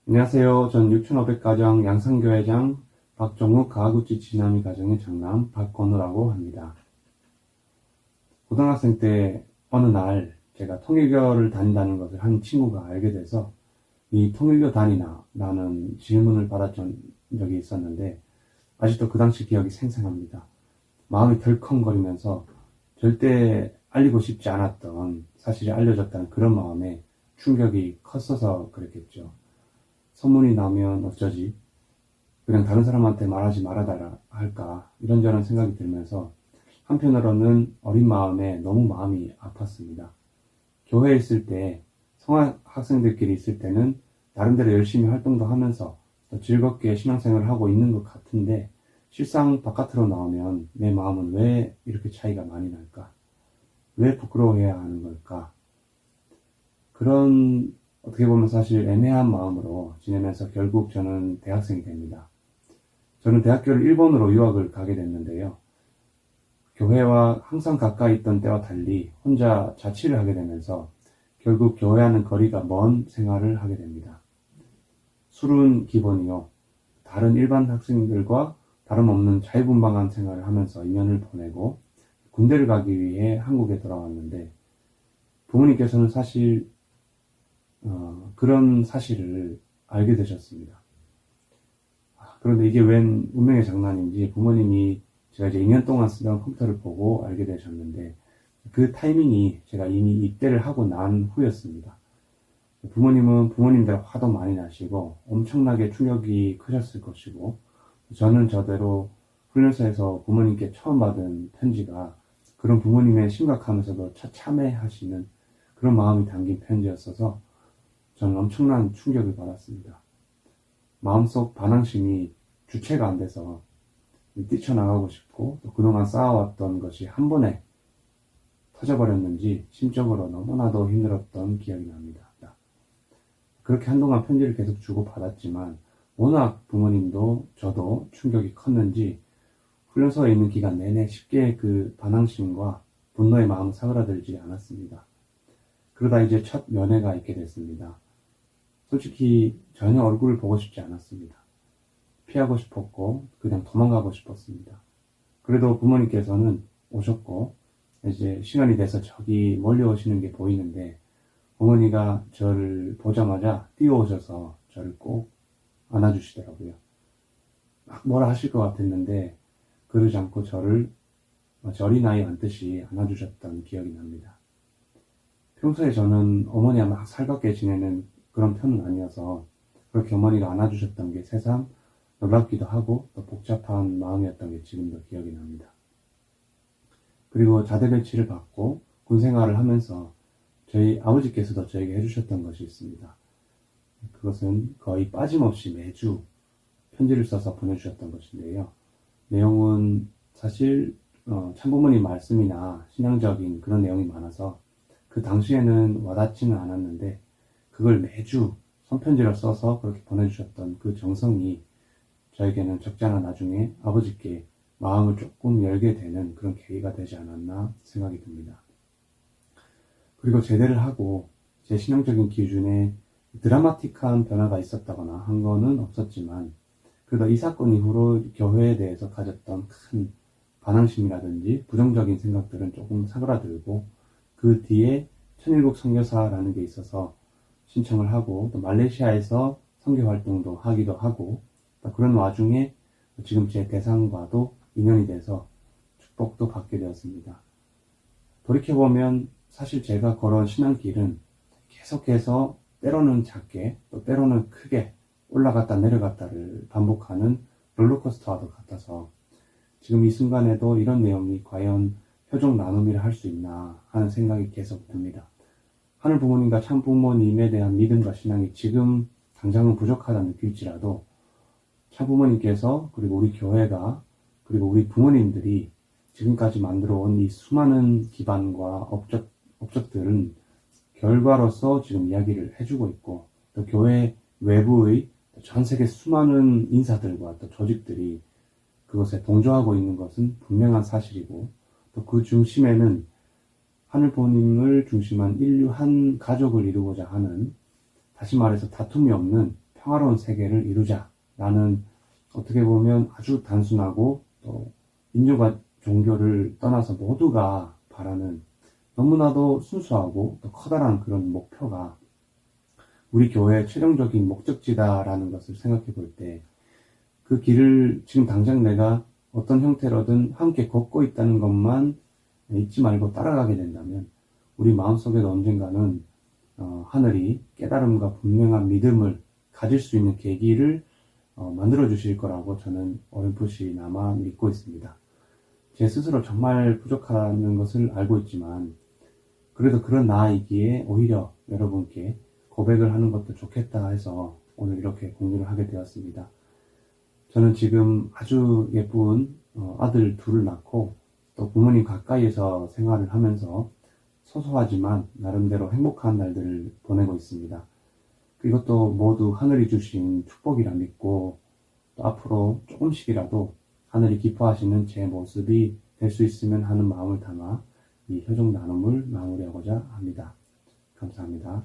안녕하세요. 전 6,500가정 양산교회장 박종욱 가구찌 지남이 가정의 장남 박건우라고 합니다. 고등학생 때 어느 날 제가 통일교를 다닌다는 것을 한 친구가 알게 돼서 이 통일교 다니나? 라는 질문을 받았던 적이 있었는데 아직도 그 당시 기억이 생생합니다. 마음이 덜컹거리면서 절대 알리고 싶지 않았던 사실이 알려졌다는 그런 마음에 충격이 컸어서 그랬겠죠. 소문이 나면 어쩌지? 그냥 다른 사람한테 말하지 말아달라 할까? 이런저런 생각이 들면서 한편으로는 어린 마음에 너무 마음이 아팠습니다. 교회에 있을 때, 성학생들끼리 있을 때는 나름대로 열심히 활동도 하면서 더 즐겁게 신앙생활을 하고 있는 것 같은데 실상 바깥으로 나오면 내 마음은 왜 이렇게 차이가 많이 날까? 왜 부끄러워해야 하는 걸까? 그런 어떻게 보면 사실 애매한 마음으로 지내면서 결국 저는 대학생이 됩니다. 저는 대학교를 일본으로 유학을 가게 됐는데요. 교회와 항상 가까이 있던 때와 달리 혼자 자취를 하게 되면서 결국 교회와는 거리가 먼 생활을 하게 됩니다. 술은 기본이요. 다른 일반 학생들과 다름없는 자유분방한 생활을 하면서 2년을 보내고 군대를 가기 위해 한국에 돌아왔는데 부모님께서는 사실 그런 사실을 알게 되셨습니다. 그런데 이게 웬 운명의 장난인지 부모님이 제가 이제 2년 동안 쓰던 컴퓨터를 보고 알게 되셨는데 그 타이밍이 제가 이미 입대를 하고 난 후였습니다. 부모님은 부모님대로 화도 많이 나시고 엄청나게 충격이 크셨을 것이고 저는 저대로 훈련소에서 부모님께 처음 받은 편지가 그런 부모님의 심각하면서도 참회하시는 그런 마음이 담긴 편지였어서 저는 엄청난 충격을 받았습니다. 마음속 반항심이 주체가 안 돼서 뛰쳐나가고 싶고 또 그동안 쌓아왔던 것이 한 번에 터져버렸는지 심적으로 너무나도 힘들었던 기억이 납니다. 그렇게 한동안 편지를 계속 주고받았지만 워낙 부모님도 저도 충격이 컸는지 훈련소에 있는 기간 내내 쉽게 그 반항심과 분노의 마음을 사그라들지 않았습니다. 그러다 이제 첫 면회가 있게 됐습니다. 솔직히 전혀 얼굴을 보고 싶지 않았습니다. 피하고 싶었고 그냥 도망가고 싶었습니다. 그래도 부모님께서는 오셨고 이제 시간이 돼서 저기 멀리 오시는 게 보이는데 어머니가 저를 보자마자 뛰어오셔서 저를 꼭 안아주시더라고요. 막 뭐라 하실 것 같았는데 그러지 않고 저를 마치 어린아이 안듯이 안아주셨던 기억이 납니다. 평소에 저는 어머니와 막 살갑게 지내는 그런 편은 아니어서 그렇게 어머니가 안아주셨던 게 새삼 놀랍기도 하고 또 복잡한 마음이었던 게 지금도 기억이 납니다. 그리고 자대 배치를 받고 군 생활을 하면서 저희 아버지께서도 저에게 해주셨던 것이 있습니다. 그것은 거의 빠짐없이 매주 편지를 써서 보내주셨던 것인데요. 내용은 사실 참부모님 말씀이나 신앙적인 그런 내용이 많아서 그 당시에는 와닿지는 않았는데 그걸 매주 손편지로 써서 그렇게 보내주셨던 그 정성이 저에게는 적잖아 나중에 아버지께 마음을 조금 열게 되는 그런 계기가 되지 않았나 생각이 듭니다. 그리고 제대를 하고 제 신앙적인 기준에 드라마틱한 변화가 있었다거나 한 거는 없었지만 그래도 이 사건 이후로 교회에 대해서 가졌던 큰 반항심이라든지 부정적인 생각들은 조금 사그라들고 그 뒤에 천일국 선교사라는 게 있어서 신청을 하고 또 말레이시아에서 선교 활동도 하기도 하고 또 그런 와중에 지금 제 대상과도 인연이 돼서 축복도 받게 되었습니다. 돌이켜보면 사실 제가 걸어온 신앙길은 계속해서 때로는 작게 또 때로는 크게 올라갔다 내려갔다를 반복하는 롤러코스터와도 같아서 지금 이 순간에도 이런 내용이 과연 표적 나눔이라 할 수 있나 하는 생각이 계속 듭니다. 하늘 부모님과 참 부모님에 대한 믿음과 신앙이 지금 당장은 부족하다 느낄지라도 참 부모님께서 그리고 우리 교회가 그리고 우리 부모님들이 지금까지 만들어 온 이 수많은 기반과 업적들은 결과로서 지금 이야기를 해주고 있고 또 교회 외부의 전 세계 수많은 인사들과 또 조직들이 그것에 동조하고 있는 것은 분명한 사실이고 또 그 중심에는 하늘 부모님을 중심한 인류 한 가족을 이루고자 하는 다시 말해서 다툼이 없는 평화로운 세계를 이루자라는 어떻게 보면 아주 단순하고 또 인종과 종교를 떠나서 모두가 바라는 너무나도 순수하고 또 커다란 그런 목표가 우리 교회의 최종적인 목적지다라는 것을 생각해 볼 때 그 길을 지금 당장 내가 어떤 형태로든 함께 걷고 있다는 것만 잊지 말고 따라가게 된다면 우리 마음속에도 언젠가는 하늘이 깨달음과 분명한 믿음을 가질 수 있는 계기를 만들어 주실 거라고 저는 어렴풋이나마 믿고 있습니다. 제 스스로 정말 부족하다는 것을 알고 있지만 그래도 그런 나이기에 오히려 여러분께 고백을 하는 것도 좋겠다 해서 오늘 이렇게 공유를 하게 되었습니다. 저는 지금 아주 예쁜 아들 둘을 낳고 또 부모님 가까이에서 생활을 하면서 소소하지만 나름대로 행복한 날들을 보내고 있습니다. 이것도 모두 하늘이 주신 축복이라 믿고 또 앞으로 조금씩이라도 하늘이 기뻐하시는 제 모습이 될 수 있으면 하는 마음을 담아 이 효정 나눔을 마무리하고자 합니다. 감사합니다.